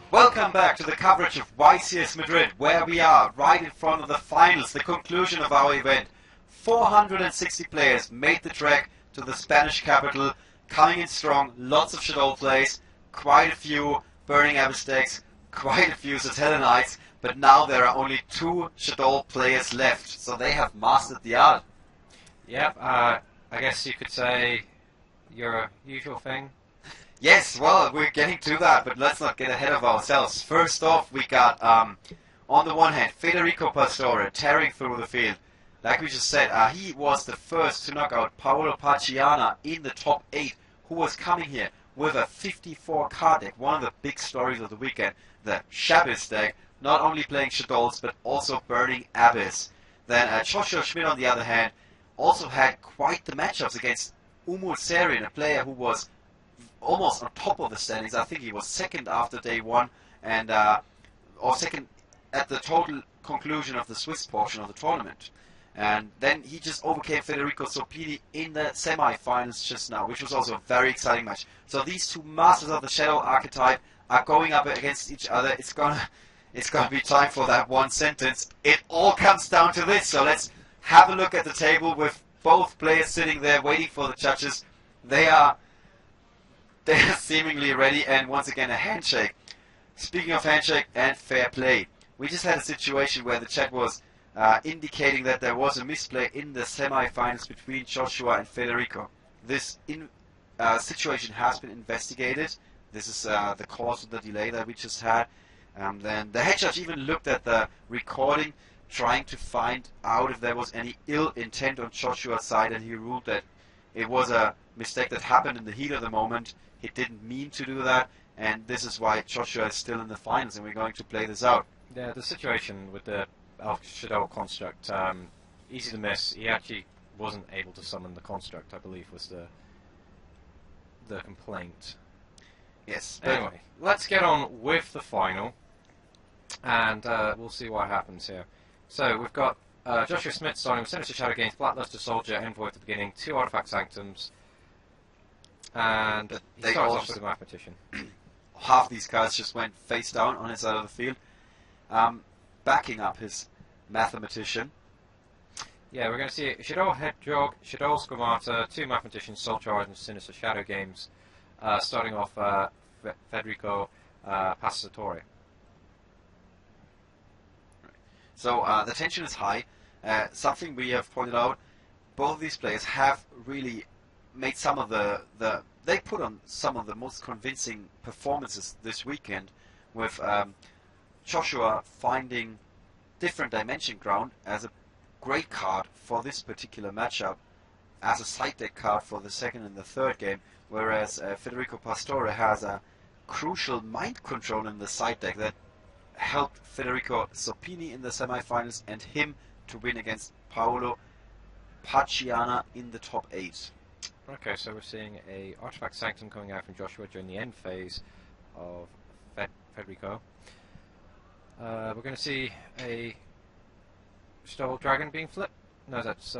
Welcome back to the coverage of YCS Madrid, where we are right in front of the finals, the conclusion of our event. 460 players made the trek to the Spanish capital, coming in strong, lots of Shaddoll plays, quite a few burning Abyss decks, quite a few Satellinites, but now there are only 2 Shaddoll players left, so they have mastered the art. Yep, I guess you could say your usual thing. Yes, well, we're getting to that, but let's not get ahead of ourselves. First off, we got, on the one hand, Federico Pastore tearing through the field. Like we just said, he was the first to knock out Paolo Pacciana in the top 8, who was coming here with a 54 card deck, one of the big stories of the weekend, the Shabis deck, not only playing Shaddolls, but also burning Abyss. Then Joshua Schmidt, on the other hand, also had quite the matchups against Umul Serin, a player who was almost on top of the standings. I think he was second after day 1, and or second at the total conclusion of the Swiss portion of the tournament. And then he just overcame Federico Soppini in the semi-finals just now, which was also a very exciting match. So these 2 masters of the Shadow archetype are going up against each other. It's gonna be time for that one sentence. It all comes down to this. So let's have a look at the table with both players sitting there waiting for the judges. They are seemingly ready, and once again a handshake. Speaking of handshake and fair play, we just had a situation where the chat was indicating that there was a misplay in the semi-finals between Joshua and Federico. This situation has been investigated. This is the cause of the delay that we just had. Then the head judge even looked at the recording, trying to find out if there was any ill intent on Joshua's side, and he ruled that it was a mistake that happened in the heat of the moment. He didn't mean to do that, and this is why Joshua is still in the finals, and we're going to play this out. Yeah, the situation with the Shaddoll construct, easy to miss. He actually wasn't able to summon the construct, I believe, was the complaint. Yes. Anyway, let's get on with the final, and we'll see what happens here. So we've got Joshua Schmidt starting with Sinister Shadow Games, Blackluster Soldier, Envoy at the beginning, 2 Artifact Sanctums, and he starts off with a Mathematician. Half these cards just went face down on his side of the field, backing up his Mathematician. Yeah, we're going to see Shaddoll Hedgehog, Shaddoll Squamata, 2 Mathematicians, Soul Charge, and Sinister Shadow Games, starting off Federico Pastore. So the tension is high. Something we have pointed out, both of these players have really made some of they put on some of the most convincing performances this weekend, with Joshua finding different dimension ground as a great card for this particular matchup, as a side deck card for the second and the third game, whereas Federico Pastore has a crucial mind control in the side deck that helped Federico Soppini in the semi-finals and him to win against Paolo Pacciana in the top 8. Okay, so we're seeing a Artifact Sanctum coming out from Joshua during the end phase of Federico. We're going to see a Shaddoll Dragon being flipped. No, that's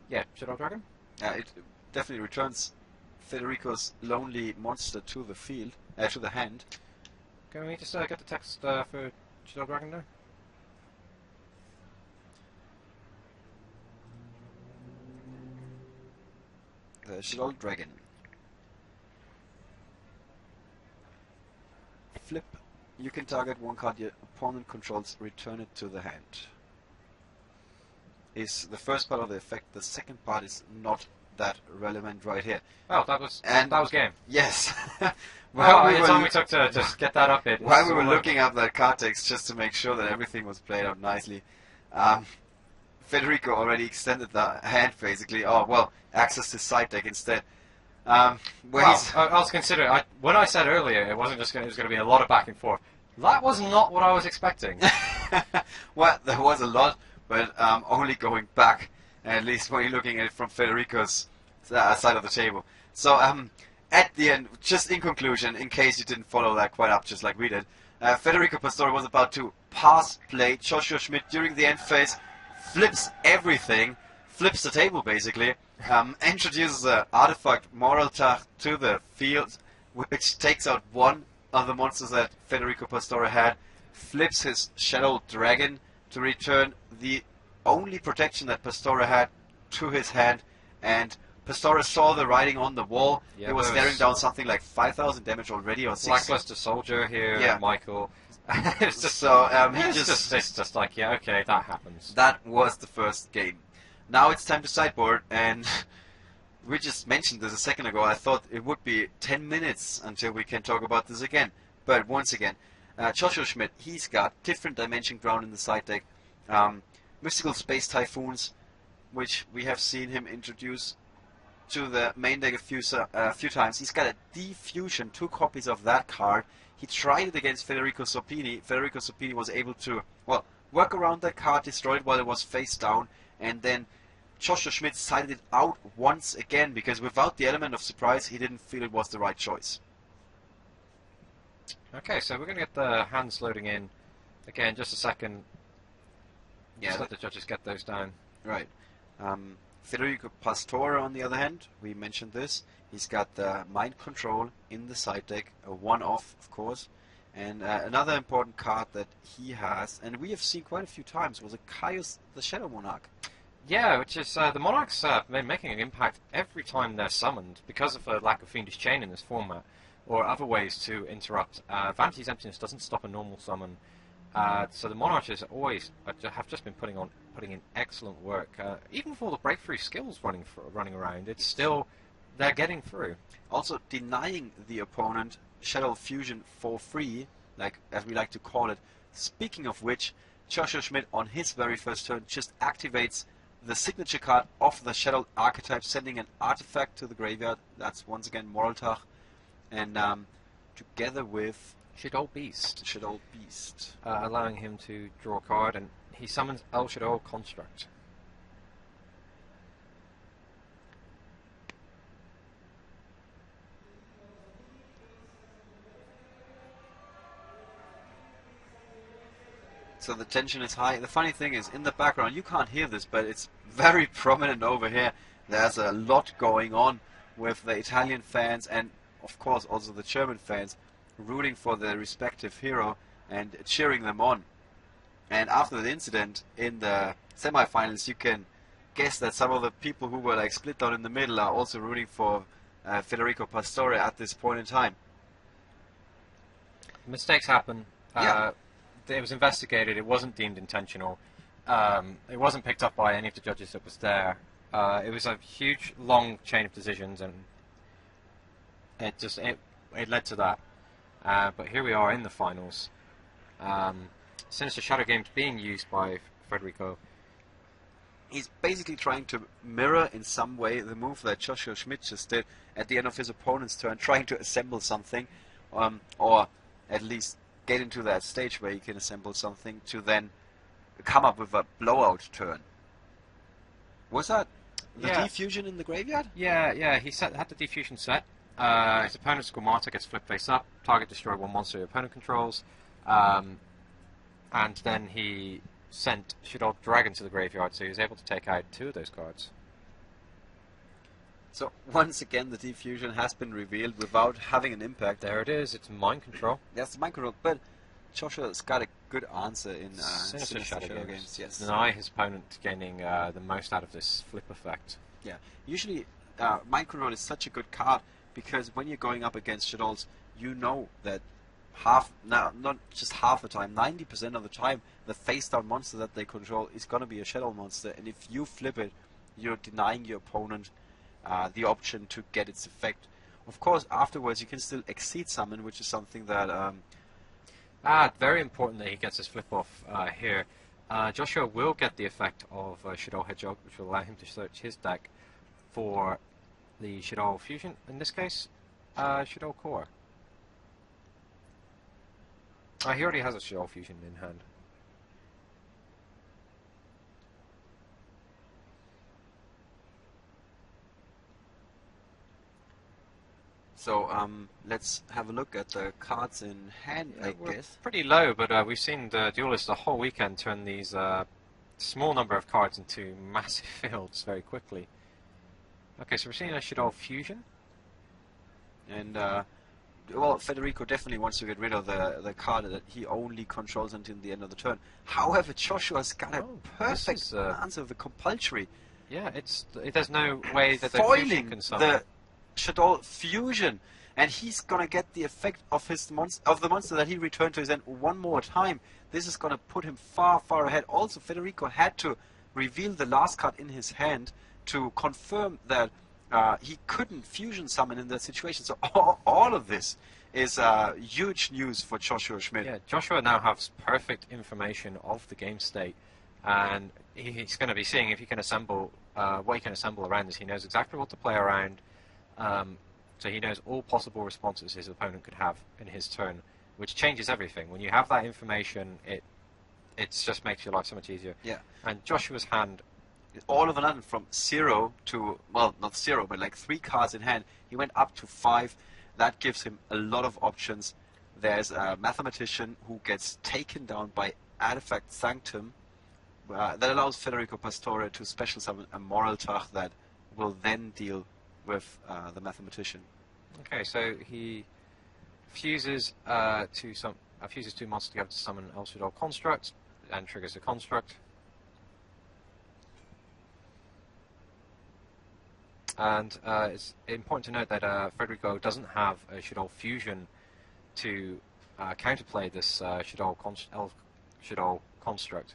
yeah, Shaddoll Dragon. It definitely returns Federico's lonely monster to the field, to the hand. Can we just get the text for Shaddoll Dragon there? The Shaddoll Dragon. Flip. You can target one card your opponent controls, return it to the hand. Is the first part of the effect. The second part is not that relevant right here. Oh, that was game. Yes. Well, the time we took to just get that up. While we were looking up that card text just to make sure that everything was played out nicely, Federico already extended the hand basically. Oh well, access to side deck instead. I was considering. When I said earlier, it wasn't just it was going to be a lot of back and forth. That was not what I was expecting. Well, there was a lot, but only going back. At least when you're looking at it from Federico's side of the table. So at the end, just in conclusion, in case you didn't follow that quite up just like we did, Federico Pastore was about to pass play Joshua Schmidt during the end phase, flips everything, flips the table basically, introduces the artifact Moraltach to the field, which takes out one of the monsters that Federico Pastore had, flips his Shadow Dragon to return the only protection that Pastore had to his hand, and Pastore saw the writing on the wall. Yeah, he was staring down something like 5,000 damage already, or 6. Lackluster soldier here, Michael. It's just so it's just like, yeah, okay, that happens. That was the first game. Now it's time to sideboard, and we just mentioned this a second ago. I thought it would be 10 minutes until we can talk about this again. But once again, Joshua Schmidt, he's got different dimension ground in the side deck. Mystical Space Typhoons, which we have seen him introduce to the main deck a few times. He's got a Diffusion, 2 copies of that card. He tried it against Federico Sopini. Federico Sopini was able to, well, work around that card, destroy it while it was face down, and then Joshua Schmidt sided it out once again, because without the element of surprise, he didn't feel it was the right choice. Okay, so we're going to get the hands loading in. Again, just a second. Just let the judges get those down. Right. Federico Pastore, on the other hand, we mentioned this. He's got the Mind Control in the side deck, a one-off, of course. And another important card that he has, and we have seen quite a few times, was a Caius the Shadow Monarch. Yeah, which is the Monarchs been making an impact every time they're summoned because of a lack of Fiendish Chain in this format, or other ways to interrupt. Vanity's Emptiness doesn't stop a normal summon, so the Monarchs always have just been putting in excellent work. Even for the breakthrough skills running around, it's still they're getting through. Also denying the opponent Shadow Fusion for free, like as we like to call it. Speaking of which, Joshua Schmidt on his very first turn just activates the signature card of the Shadow archetype, sending an artifact to the graveyard. That's once again Moraltach, and together with Shaddoll Beast. Shaddoll Beast. Allowing him to draw a card, and he summons El Shaddoll Construct. So the tension is high. The funny thing is, in the background, you can't hear this, but it's very prominent over here. There's a lot going on with the Italian fans and, of course, also the German fans rooting for their respective hero and cheering them on. And after the incident in the semifinals, you can guess that some of the people who were like split down in the middle are also rooting for Federico Pastore at this point in time. Mistakes happen. Yeah. It was investigated. It wasn't deemed intentional. It wasn't picked up by any of the judges that was there. It was a huge, long chain of decisions, and it led to that. But here we are in the finals. Sinister Shadow Games being used by Federico. He's basically trying to mirror in some way the move that Joshua Schmidt just did at the end of his opponent's turn, trying to assemble something, or at least get into that stage where you can assemble something to then come up with a blowout turn. Was that the Diffusion in the graveyard? Yeah, he had the Diffusion set. His opponent's Squamata gets flipped face up, target destroy one monster your opponent controls, and then he sent Shaddoll Dragon to the graveyard, so he was able to take out 2 of those cards. So once again, the Diffusion has been revealed without having an impact. There it is. It's Mind Control. That's Mind Control, but Joshua's got a good answer in Sinister Shadow Games. Yes. Deny his opponent getting the most out of this flip effect. Yeah. Usually, Mind Control is such a good card because when you're going up against Shaddolls, you know that not just half the time, 90% of the time, the face-down monster that they control is going to be a Shadow monster, and if you flip it, you're denying your opponent the option to get its effect. Of course, afterwards you can still exceed summon, which is something that... very important that he gets his flip off here. Joshua will get the effect of Shaddoll Hedgehog, which will allow him to search his deck for the Shaddoll Fusion, in this case, Shaddoll Core. He already has a Shaddoll Fusion in hand. So let's have a look at the cards in hand, I guess. Pretty low, but we've seen the duelists the whole weekend turn these small number of cards into massive fields very quickly. Okay, so we're seeing a Shaddoll Fusion. And well, Federico definitely wants to get rid of the card that he only controls until the end of the turn. However, Joshua's got a perfect answer of the compulsory. Yeah, there's no way that the fusion foiling can summon. the Shaddoll fusion, and he's gonna get the effect of the monster that he returned to his end one more time. This is gonna put him far, far ahead. Also, Federico had to reveal the last card in his hand to confirm that he couldn't fusion summon in that situation. So all of this is huge news for Joshua Schmidt. Yeah, Joshua now has perfect information of the game state, and he's going to be seeing if he can assemble what he can assemble around this. He knows exactly what to play around, so he knows all possible responses his opponent could have in his turn, which changes everything. When you have that information, it just makes your life so much easier. Yeah. And Joshua's hand, all of a sudden, from 0 to, well, not 0, but like 3 cards in hand, he went up to 5. That gives him a lot of options. There's a Mathematician who gets taken down by Artifact Sanctum. That allows Federico Pastore to special summon a Moral Tach that will then deal with the Mathematician. Okay, so he fuses fuses 2 monsters together to summon El Shaddoll Construct, and triggers a construct. And it's important to note that Federico doesn't have a Shaddoll fusion to counterplay this Shaddoll construct.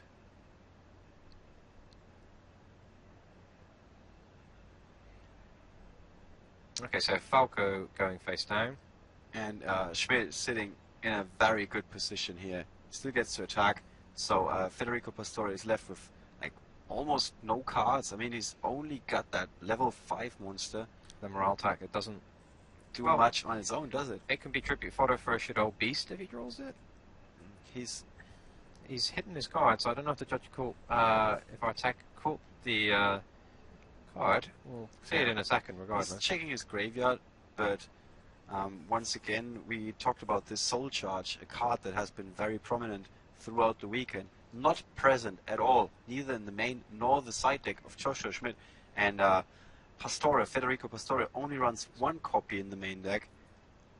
Okay, so Falco going face down. And Schmidt is sitting in a very good position here. Still gets to attack. So Federico Pastore is left with like almost no cards. I mean, he's only got that level 5 monster. The Morale Attack, it doesn't do much on its own, does it? It can be tribute fodder for a Shaddoll Beast if he draws it. He's hidden his card, so I don't know if the judge caught if our attack caught the card. We'll see it in a second, regardless. He's checking his graveyard, but once again, we talked about this Soul Charge, a card that has been very prominent throughout the weekend, not present at all, neither in the main nor the side deck of Joshua Schmidt. And Federico Pastore only runs 1 copy in the main deck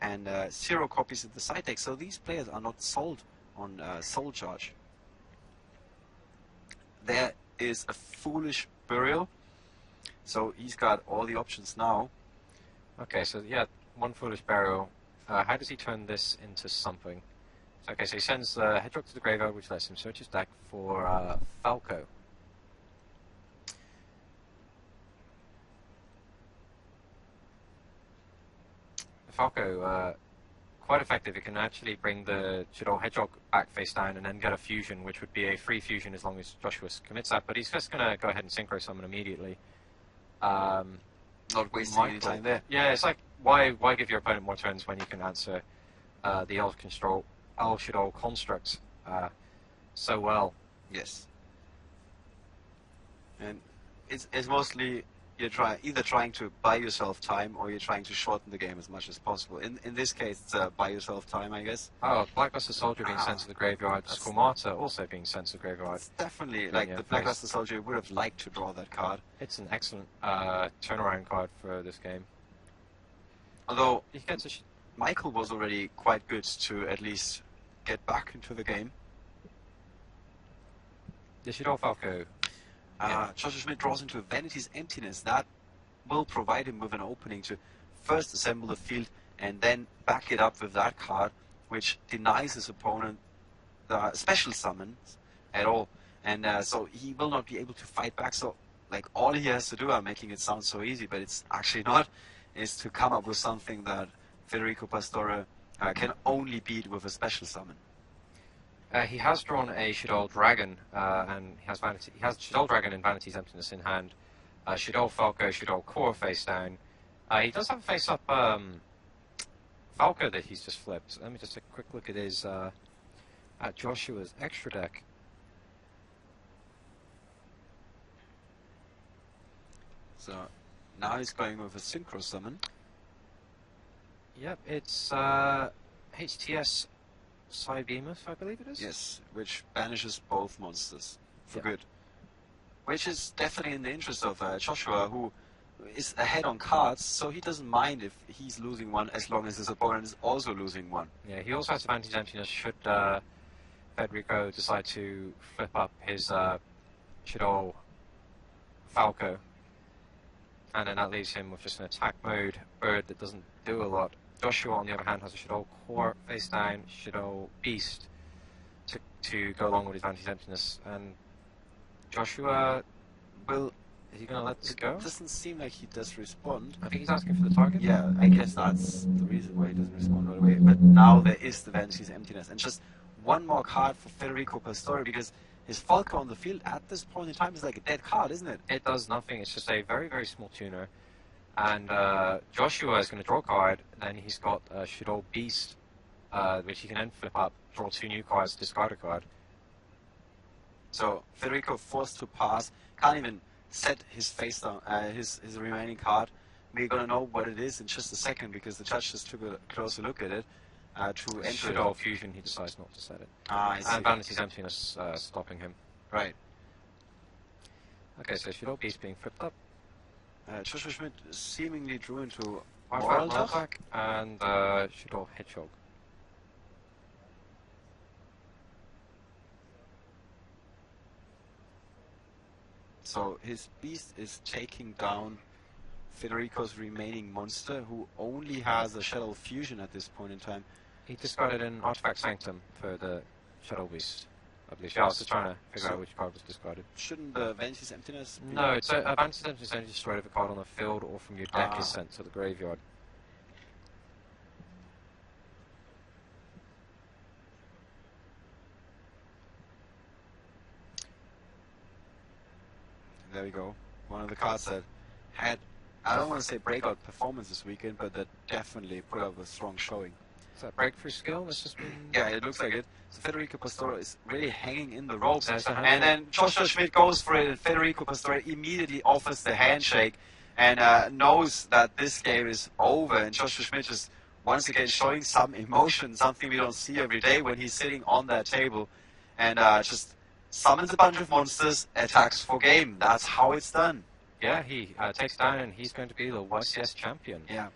and 0 copies in the side deck, so these players are not sold on Soul Charge. There is a Foolish Burial, so he's got all the options now. Okay, so yeah, 1 Foolish Burial. How does he turn this into something? Okay, so he sends the Hedgehog to the graveyard, which lets him search his deck for Falco. Falco, quite effective. It can actually bring the Shaddoll Hedgehog back face down and then get a fusion, which would be a free fusion as long as Joshua commits that. But he's just going to go ahead and Synchro Summon immediately. Not wasting any time there. Yeah, it's like, why give your opponent more turns when you can answer the El Shaddoll Construct so well? Yes. And it's mostly you're either trying to buy yourself time or you're trying to shorten the game as much as possible. In this case, it's buy yourself time, I guess. Oh, Blackluster Soldier being sent to the graveyard, Squamata also being sent to the graveyard. It's definitely, like, the Blackluster Soldier would have liked to draw that card. It's an excellent turnaround card for this game. Although, he gets Michael was already quite good to at least get back into the game. The Shaddoll Falco. Joshua Schmidt draws into a Vanity's Emptiness. That will provide him with an opening to first assemble the field and then back it up with that card, which denies his opponent the special summons at all. And so he will not be able to fight back. So, like, all he has to do, I'm making it sound so easy, but it's actually not, is to come up with something that Federico Pastore can only beat with a special summon. He has drawn a Shaddoll Dragon, and he has Shaddoll Dragon and Vanity's Emptiness in hand. Shaddoll Falco, Shaddoll Core face down. He does have a face up Falco that he's just flipped. Let me just take a quick look at his at Joshua's extra deck. So now he's going with a Synchro Summon. Yep, it's HTS Cybehemoth, I believe it is. Yes, which banishes both monsters for good. Which is definitely in the interest of Joshua, who is ahead on cards, so he doesn't mind if he's losing one as long as his opponent is also losing one. Yeah, he also has advantage emptiness should Federico decide to flip up his Shaddoll Falco. And then that leaves him with just an attack mode bird that doesn't do a lot. Joshua, on the other hand, has a Shaddoll Core face down, Shaddoll Beast to go along with his advantage emptiness. And Joshua, is he going to let this go? It doesn't seem like he does respond. I think he's asking for the target. Yeah, I guess that's the reason why he doesn't respond right away. But now there is the Vanity's Emptiness. And just one more card for Federico Pastore, because his Falco on the field at this point in time is like a dead card, isn't it? It does nothing. It's just a very, very small tuner. And Joshua is going to draw a card. Then he's got Shaddoll Beast, which he can then flip up, draw 2 new cards, discard a card. So Federico forced to pass, can't even set his face down, his remaining card. We're gonna know what it is in just a second because the judge just took a closer look at it. To enter Shaddoll Fusion, he decides not to set it. I see. And Vanity's Emptiness stopping him. Right. Okay, so Shaddoll Beast being flipped up. Joshua Schmidt seemingly drew into Moral Moral attack and Shaddoll Hedgehog. So his beast is taking down Federico's remaining monster, who only has a Shaddoll Fusion at this point in time. He discarded an Artifact Sanctum for the Shaddoll Beast, I believe. Yeah, I was just trying to figure out which card was discarded. Shouldn't the Vanity's Emptiness be... No, it's Vanity's Emptiness is only destroyed if a card on the field or from your deck is sent to the graveyard. There we go. One of the cards that had, I don't want to say breakout performance this weekend, but that definitely put up a strong showing. Is that breakthrough skill? That's just been... Yeah, it looks like it. So Federico Pastore is really hanging in the ropes. There's the And then Joshua Schmidt goes for it, and Federico Pastore immediately offers the handshake and knows that this game is over. And Joshua Schmidt just once again showing some emotion, something we don't see every day when he's sitting on that table. And just summons a bunch of monsters, attacks for game. That's how it's done. Yeah, he takes down and he's going to be the YCS champion. Yeah.